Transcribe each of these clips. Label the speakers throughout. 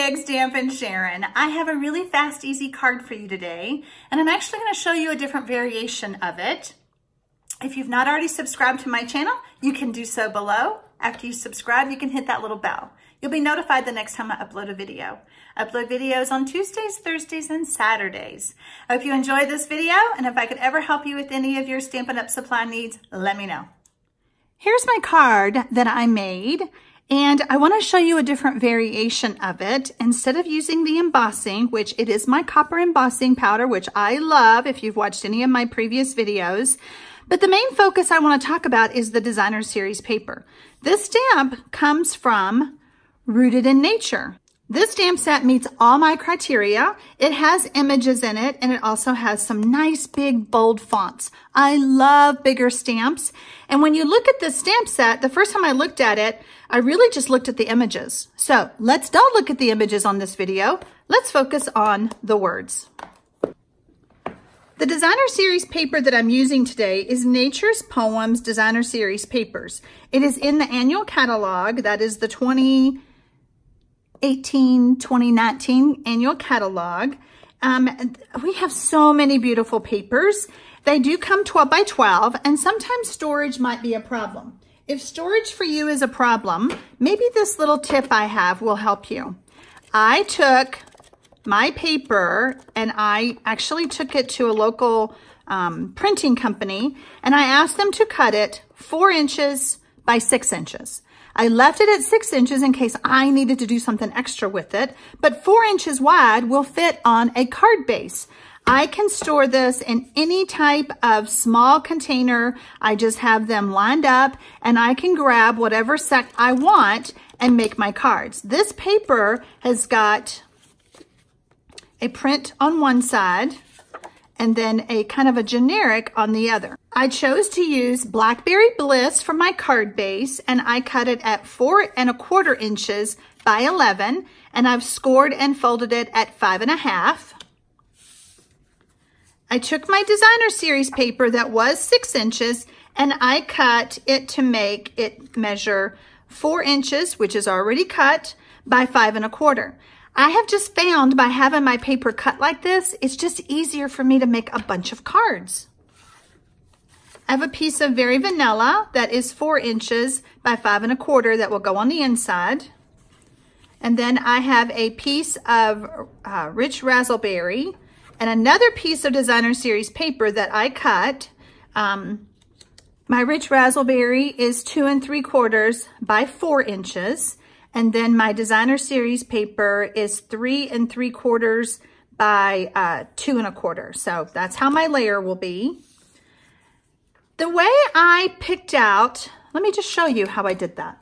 Speaker 1: TxStampin Sharon. I have a really fast, easy card for you today, and I'm actually going to show you a different variation of it. If you've not already subscribed to my channel, you can do so below. After you subscribe, you can hit that little bell. You'll be notified the next time I upload a video. I upload videos on Tuesdays, Thursdays, and Saturdays. I hope you enjoyed this video, and if I could ever help you with any of your Stampin' Up! Supply needs, let me know. Here's my card that I made. And I want to show you a different variation of it. Instead of using the embossing, which it is my Copper Embossing Powder, which I love if you've watched any of my previous videos. But the main focus I want to talk about is the Designer Series paper. This stamp comes from Rooted in Nature. This stamp set meets all my criteria. It has images in it, and it also has some nice big bold fonts. I love bigger stamps. And when you look at this stamp set, the first time I looked at it, I really just looked at the images. So let's don't look at the images on this video. Let's focus on the words. The Designer Series paper that I'm using today is Nature's Poems Designer Series Papers. It is in the annual catalog. That is the 2018-2019 annual catalog. We have so many beautiful papers. They do come 12 by 12, and sometimes storage might be a problem. If storage for you is a problem, maybe this little tip I have will help you. I took my paper and I actually took it to a local printing company, and I asked them to cut it 4 inches by 6 inches. I left it at 6 inches in case I needed to do something extra with it, but 4 inches wide will fit on a card base. I can store this in any type of small container. I just have them lined up, and I can grab whatever set I want and make my cards. This paper has got a print on one side and then a kind of a generic on the other. I chose to use Blackberry Bliss for my card base, and I cut it at 4 1/4 inches by 11, and I've scored and folded it at 5 1/2. I took my Designer Series paper that was 6 inches, and I cut it to make it measure 4 inches, which is already cut, by 5 1/4. I have just found by having my paper cut like this, it's just easier for me to make a bunch of cards. I have a piece of Very Vanilla that is 4 inches by 5 1/4 that will go on the inside. And then I have a piece of Rich Razzleberry and another piece of Designer Series paper that I cut. My Rich Razzleberry is 2 3/4 by 4 inches. And then my Designer Series paper is 3 3/4 by 2 1/4. So that's how my layer will be. The way I picked out, let me just show you how I did that.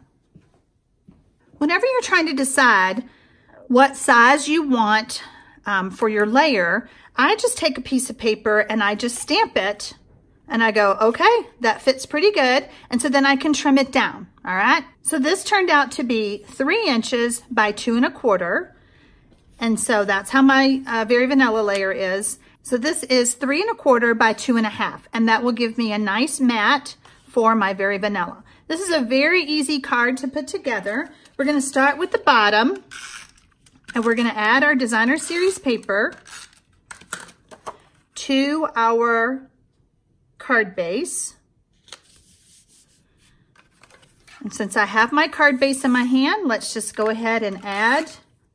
Speaker 1: Whenever you're trying to decide what size you want for your layer, I just take a piece of paper and I just stamp it, and I go, okay, that fits pretty good. And so then I can trim it down, all right? So this turned out to be 3 inches by 2 1/4. And so that's how my Very Vanilla layer is. So this is 3 1/4 by 2 1/2. And that will give me a nice mat for my Very Vanilla. This is a very easy card to put together. We're gonna start with the bottom, and we're gonna add our Designer Series paper to our card base. And since I have my card base in my hand, let's just go ahead and add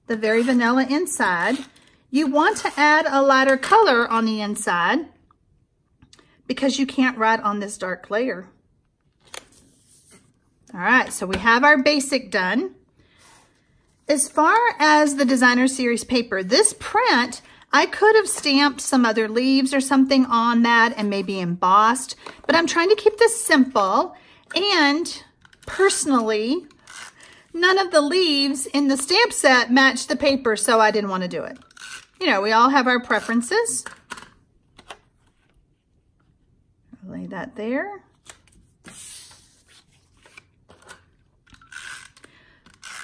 Speaker 1: the Very Vanilla inside. You want to add a lighter color on the inside because you can't write on this dark layer. All right, so we have our basic done. As far as the Designer Series paper, this print, I could have stamped some other leaves or something on that and maybe embossed, but I'm trying to keep this simple. And personally, none of the leaves in the stamp set matched the paper, so I didn't want to do it. You know, we all have our preferences. Lay that there.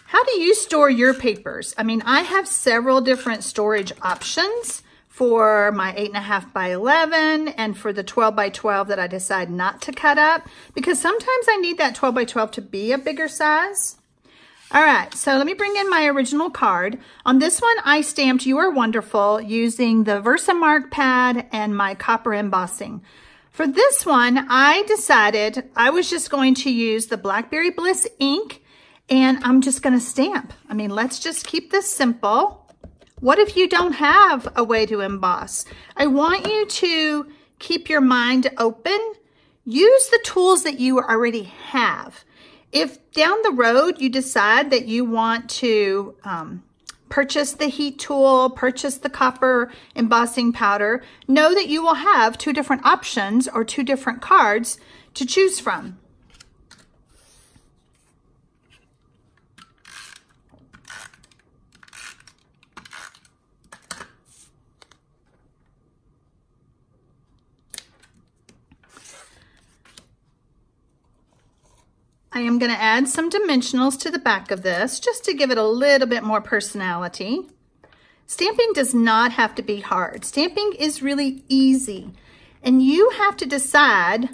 Speaker 1: How do you store your papers? I mean, I have several different storage options for my 8 1/2 by 11 and for the 12 by 12 that I decide not to cut up, because sometimes I need that 12 by 12 to be a bigger size. All right, so let me bring in my original card. On this one, I stamped "You Are Wonderful" using the Versamark pad and my copper embossing. For this one, I decided I was just going to use the Blackberry Bliss ink, and I'm just gonna stamp. I mean, let's just keep this simple. What if you don't have a way to emboss? I want you to keep your mind open. Use the tools that you already have. If down the road you decide that you want to purchase the heat tool, purchase the copper embossing powder, know that you will have 2 different options or 2 different cards to choose from. I am going to add some dimensionals to the back of this just to give it a little bit more personality. Stamping does not have to be hard. Stamping is really easy, and you have to decide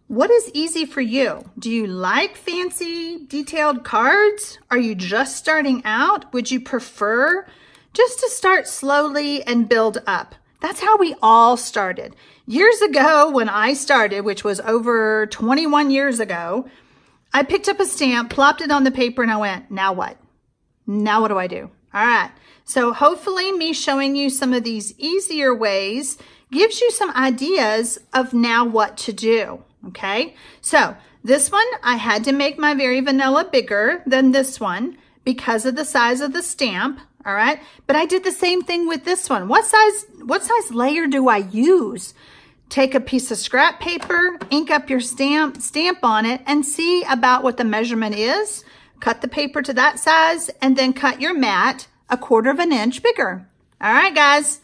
Speaker 1: what is easy for you. Do you like fancy detailed cards? Are you just starting out? Would you prefer just to start slowly and build up? That's how we all started. Years ago when I started, which was over 21 years ago, I picked up a stamp, plopped it on the paper, and I went, now what? Now what do I do? All right. So hopefully me showing you some of these easier ways gives you some ideas of now what to do. Okay. So this one, I had to make my very vanilla bigger than this one because of the size of the stamp. All right. But I did the same thing with this one. What size layer do I use? Take a piece of scrap paper, ink up your stamp on it, and see about what the measurement is. Cut the paper to that size, and then cut your mat 1/4 inch bigger. All right, guys.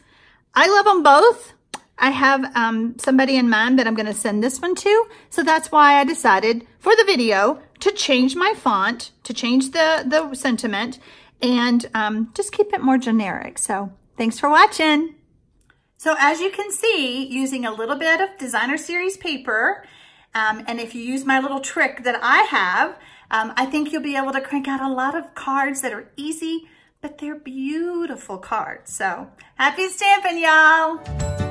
Speaker 1: I love them both. I have somebody in mind that I'm going to send this one to, so that's why I decided for the video to change my font, to change the sentiment, and just keep it more generic. So thanks for watching. So as you can see, using a little bit of designer series paper, and if you use my little trick that I have, I think you'll be able to crank out a lot of cards that are easy, but they're beautiful cards. So happy stamping, y'all.